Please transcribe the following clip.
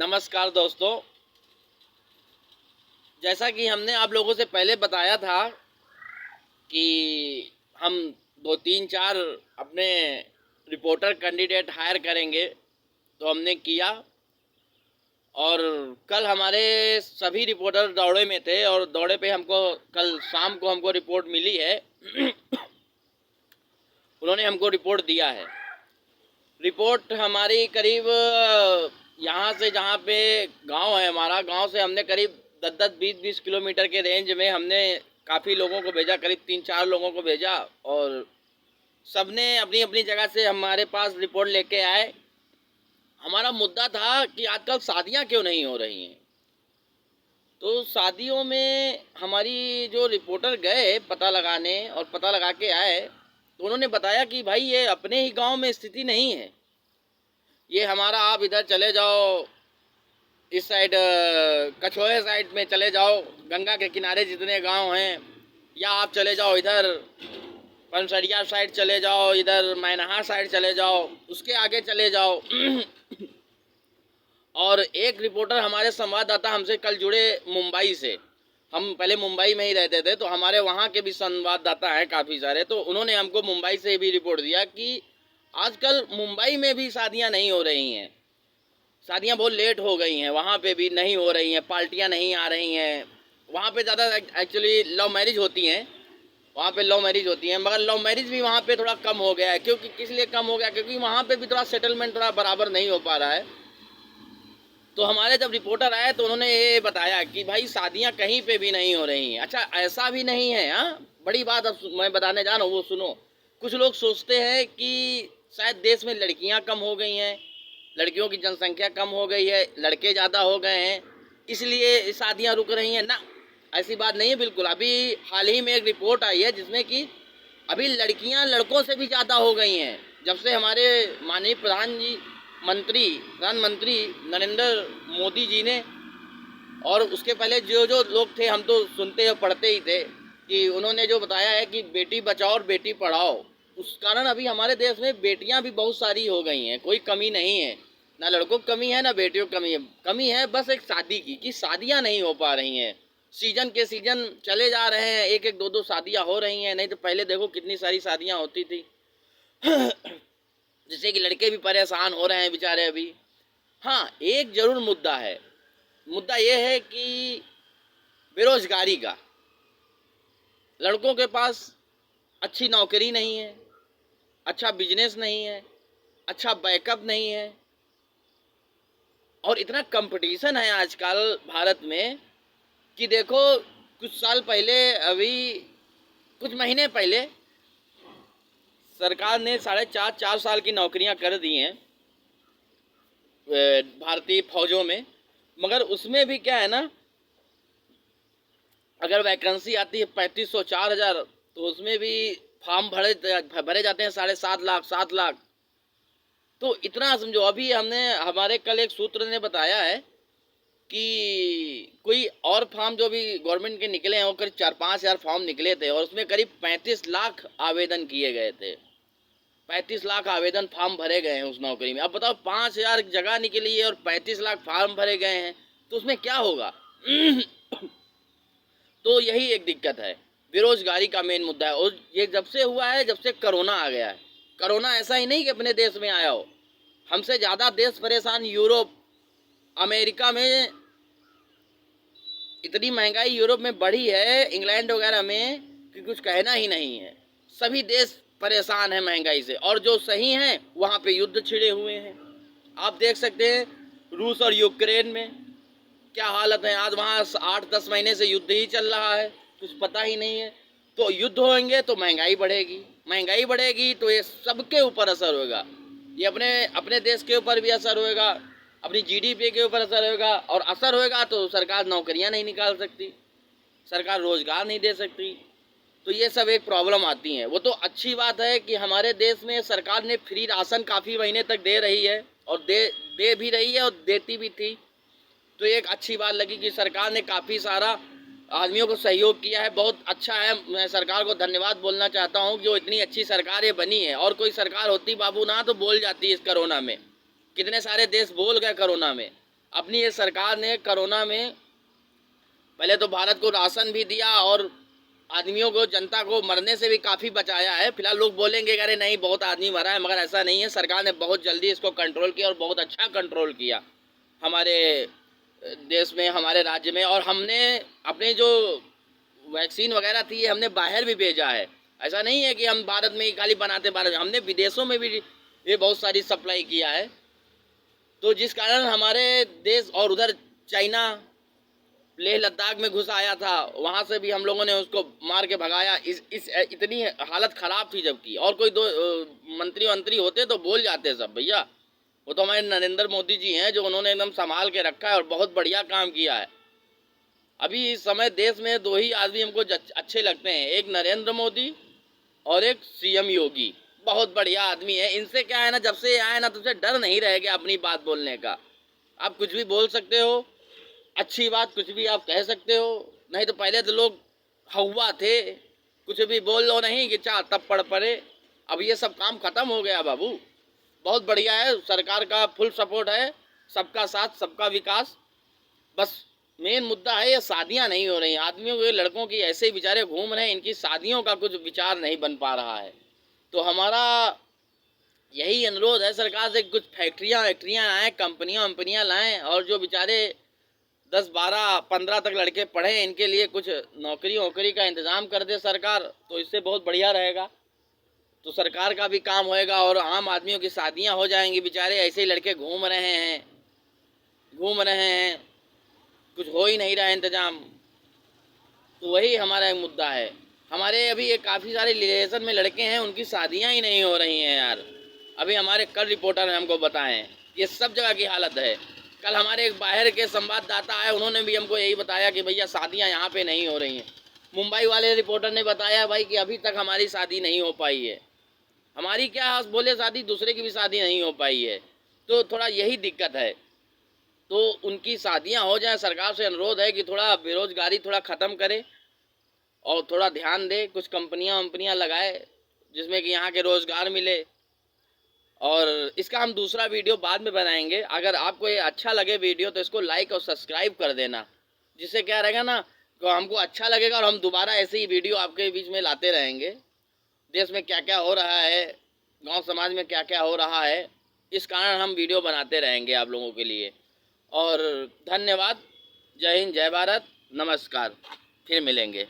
नमस्कार दोस्तों। जैसा कि हमने आप लोगों से पहले बताया था कि हम 2 3 4 अपने रिपोर्टर कैंडिडेट हायर करेंगे, तो हमने किया। और कल हमारे सभी रिपोर्टर दौड़े में थे और दौड़े पे हमको कल शाम को हमको रिपोर्ट मिली है। उन्होंने हमको रिपोर्ट दिया है। रिपोर्ट हमारी करीब यहाँ से, जहाँ पे गांव है हमारा, गांव से हमने करीब 10-10 20-20 किलोमीटर के रेंज में हमने काफ़ी लोगों को भेजा, करीब 3-4 लोगों को भेजा और सबने अपनी अपनी जगह से हमारे पास रिपोर्ट लेके आए। हमारा मुद्दा था कि आजकल शादियां क्यों नहीं हो रही हैं। तो शादियों में हमारी जो रिपोर्टर गए पता लगाने और पता लगा के आए, तो उन्होंने बताया कि भाई ये अपने ही गांव में स्थिति नहीं है। ये हमारा, आप इधर चले जाओ, इस साइड कछोए साइड में चले जाओ, गंगा के किनारे जितने गांव हैं, या आप चले जाओ इधर पंसरिया साइड चले जाओ, इधर मैनहा साइड चले जाओ, उसके आगे चले जाओ। और एक रिपोर्टर हमारे संवाददाता हमसे कल जुड़े मुंबई से, हम पहले मुंबई में ही रहते थे, तो हमारे वहाँ के भी संवाददाता हैं काफ़ी सारे, तो उन्होंने हमको मुंबई से भी रिपोर्ट दिया कि आजकल मुंबई में भी शादियाँ नहीं हो रही हैं। शादियाँ बहुत लेट हो गई हैं, वहाँ पे भी नहीं हो रही हैं, पार्टियाँ नहीं आ रही हैं। वहाँ पे ज़्यादा एक्चुअली लव मैरिज होती हैं, वहाँ पे लव मैरिज होती हैं, मगर लव मैरिज भी वहाँ पे थोड़ा कम हो गया है। क्योंकि किस लिए कम हो गया? क्योंकि वहाँ पे भी थोड़ा सेटलमेंट थोड़ा बराबर नहीं हो पा रहा है। तो हमारे जब रिपोर्टर आए तो उन्होंने ये बताया कि भाई शादियाँ कहीं पे भी नहीं हो रही हैं। अच्छा, ऐसा भी नहीं है। हाँ, बड़ी बात अब मैं बताने जा रहा हूँ, वो सुनो। कुछ लोग सोचते हैं कि शायद देश में लड़कियाँ कम हो गई हैं, लड़कियों की जनसंख्या कम हो गई है, लड़के ज़्यादा हो गए हैं, इसलिए शादियाँ रुक रही हैं। ना, ऐसी बात नहीं है बिल्कुल। अभी हाल ही में एक रिपोर्ट आई है जिसमें कि अभी लड़कियां लड़कों से भी ज़्यादा हो गई हैं। जब से हमारे माननीय प्रधानमंत्री नरेंद्र मोदी जी ने, और उसके पहले जो जो लोग थे, हम तो सुनते और पढ़ते ही थे, कि उन्होंने जो बताया है कि बेटी बचाओ और बेटी पढ़ाओ, उस कारण अभी हमारे देश में बेटियां भी बहुत सारी हो गई हैं। कोई कमी नहीं है, ना लड़कों की कमी है ना बेटियों की कमी है। कमी है बस एक शादी की, कि शादियां नहीं हो पा रही हैं। सीजन के सीजन चले जा रहे हैं, एक एक दो दो शादियां हो रही हैं। नहीं तो पहले देखो कितनी सारी शादियां होती थी। जिससे कि लड़के भी परेशान हो रहे हैं बेचारे अभी। हाँ, एक जरूर मुद्दा है। मुद्दा ये है कि बेरोजगारी का। लड़कों के पास अच्छी नौकरी नहीं है, अच्छा बिजनेस नहीं है, अच्छा बैकअप नहीं है, और इतना कंपटीशन है आजकल भारत में कि देखो, कुछ साल पहले, अभी कुछ महीने पहले सरकार ने 4.5 की नौकरियां कर दी हैं भारतीय फौजों में। मगर उसमें भी क्या है ना, अगर वैकेंसी आती है 3500 4000, तो उसमें भी फॉर्म भरे जाते हैं 7.5 लाख 7 लाख। तो इतना समझो। अभी हमारे कल एक सूत्र ने बताया है कि कोई और फॉर्म जो भी गवर्नमेंट के निकले हैं, वो करीब 4-5 हज़ार फॉर्म निकले थे, और उसमें करीब 35 लाख आवेदन किए गए थे। 35 लाख आवेदन फॉर्म भरे गए हैं उस नौकरी में। अब बताओ, 5,000 जगह निकली है और 35 लाख फॉर्म भरे गए हैं, तो उसमें क्या होगा? तो यही एक दिक्कत है, बेरोजगारी का मेन मुद्दा है। और ये जब से हुआ है, जब से कोरोना आ गया है। कोरोना ऐसा ही नहीं कि अपने देश में आया हो, हमसे ज़्यादा देश परेशान यूरोप, अमेरिका में इतनी महंगाई यूरोप में बढ़ी है, इंग्लैंड वगैरह में, कि कुछ कहना ही नहीं है। सभी देश परेशान है महंगाई से, और जो सही हैं वहाँ पे युद्ध छिड़े हुए हैं। आप देख सकते हैं रूस और यूक्रेन में क्या हालत है। आज वहाँ 8-10 महीने से युद्ध ही चल रहा है, कुछ पता ही नहीं है। तो युद्ध होंगे तो महंगाई बढ़ेगी, महंगाई बढ़ेगी तो ये सबके ऊपर असर होगा। ये अपने देश के ऊपर भी असर होगा, अपनी जीडीपी के ऊपर असर होगा, और असर होगा तो सरकार नौकरियां नहीं निकाल सकती, सरकार रोजगार नहीं दे सकती। तो ये सब एक प्रॉब्लम आती है। वो तो अच्छी बात है कि हमारे देश में सरकार ने फ्री राशन काफ़ी महीने तक दे रही है, और दे भी रही है और देती भी थी। तो एक अच्छी बात लगी कि सरकार ने काफ़ी सारा आदमियों को सहयोग किया है, बहुत अच्छा है। मैं सरकार को धन्यवाद बोलना चाहता हूँ, जो इतनी अच्छी सरकार ये बनी है। और कोई सरकार होती बाबू ना, तो बोल जाती इस कोरोना में। कितने सारे देश बोल गए कोरोना में, अपनी ये सरकार ने कोरोना में पहले तो भारत को राशन भी दिया और आदमियों को, जनता को मरने से भी काफ़ी बचाया है। फिलहाल लोग बोलेंगे कि अरे नहीं बहुत आदमी मरा है, मगर ऐसा नहीं है। सरकार ने बहुत जल्दी इसको कंट्रोल किया और बहुत अच्छा कंट्रोल किया हमारे देश में, हमारे राज्य में। और हमने अपने जो वैक्सीन वगैरह थी हमने बाहर भी भेजा है। ऐसा नहीं है कि हम भारत में ही खाली बनाते, भारत में हमने विदेशों में भी ये बहुत सारी सप्लाई किया है। तो जिस कारण हमारे देश, और उधर चाइना लेह लद्दाख में घुस आया था, वहाँ से भी हम लोगों ने उसको मार के भगाया। इतनी हालत ख़राब थी जबकि, और कोई दो मंत्री होते तो बोल जाते सब भैया। वो तो हमारे नरेंद्र मोदी जी हैं जो उन्होंने एकदम संभाल के रखा है और बहुत बढ़िया काम किया है। अभी इस समय देश में दो ही आदमी हमको अच्छे लगते हैं, एक नरेंद्र मोदी और एक सीएम योगी। बहुत बढ़िया आदमी है। इनसे क्या है ना, जब से आए ना तब से डर नहीं रह गया अपनी बात बोलने का। आप कुछ भी बोल सकते हो, अच्छी बात कुछ भी आप कह सकते हो। नहीं तो पहले तो लोग हवा थे, कुछ भी बोल लो नहीं कि चाह तब पड़ पड़े। अब ये सब काम खत्म हो गया बाबू। बहुत बढ़िया है, सरकार का फुल सपोर्ट है, सबका साथ सबका विकास। बस मेन मुद्दा है ये शादियां नहीं हो रही। आदमियों के, लड़कों की ऐसे ही बेचारे घूम रहे हैं, इनकी शादियों का कुछ विचार नहीं बन पा रहा है। तो हमारा यही अनुरोध है सरकार से, कुछ फैक्ट्रियाँ आएँ, कंपनियाँ लाएँ, और जो बेचारे 10, 12, 15 तक लड़के पढ़े, इनके लिए कुछ नौकरी का इंतज़ाम कर दे सरकार, तो इससे बहुत बढ़िया रहेगा। तो सरकार का भी काम होएगा और आम आदमियों की शादियां हो जाएंगी। बेचारे ऐसे ही लड़के घूम रहे हैं, कुछ हो ही नहीं रहा है इंतज़ाम। तो वही हमारा एक मुद्दा है। हमारे अभी ये काफ़ी सारे रिलेशन में लड़के हैं, उनकी शादियां ही नहीं हो रही हैं यार। अभी हमारे कल रिपोर्टर ने हमको बताएं, ये सब जगह की हालत है। कल हमारे एक बाहर के संवाददाता आए, उन्होंने भी हमको यही बताया कि भैया शादियां यहाँ पे नहीं हो रही हैं। मुंबई वाले रिपोर्टर ने बताया भाई कि अभी तक हमारी शादी नहीं हो पाई है। हमारी क्या बोले शादी, दूसरे की भी शादी नहीं हो पाई है। तो थोड़ा यही दिक्कत है। तो उनकी शादियां हो जाए। सरकार से अनुरोध है कि थोड़ा बेरोजगारी थोड़ा ख़त्म करे और थोड़ा ध्यान दे, कुछ कंपनियां लगाए जिसमें कि यहाँ के रोज़गार मिले। और इसका हम दूसरा वीडियो बाद में बनाएंगे। अगर आपको ये अच्छा लगे वीडियो तो इसको लाइक और सब्सक्राइब कर देना, जिससे क्या रहेगा ना, तो हमको अच्छा लगेगा और हम दोबारा ऐसे ही वीडियो आपके बीच में लाते रहेंगे। देश में क्या क्या हो रहा है, गांव समाज में क्या क्या हो रहा है, इस कारण हम वीडियो बनाते रहेंगे आप लोगों के लिए। और धन्यवाद। जय हिंद, जय भारत, नमस्कार। फिर मिलेंगे।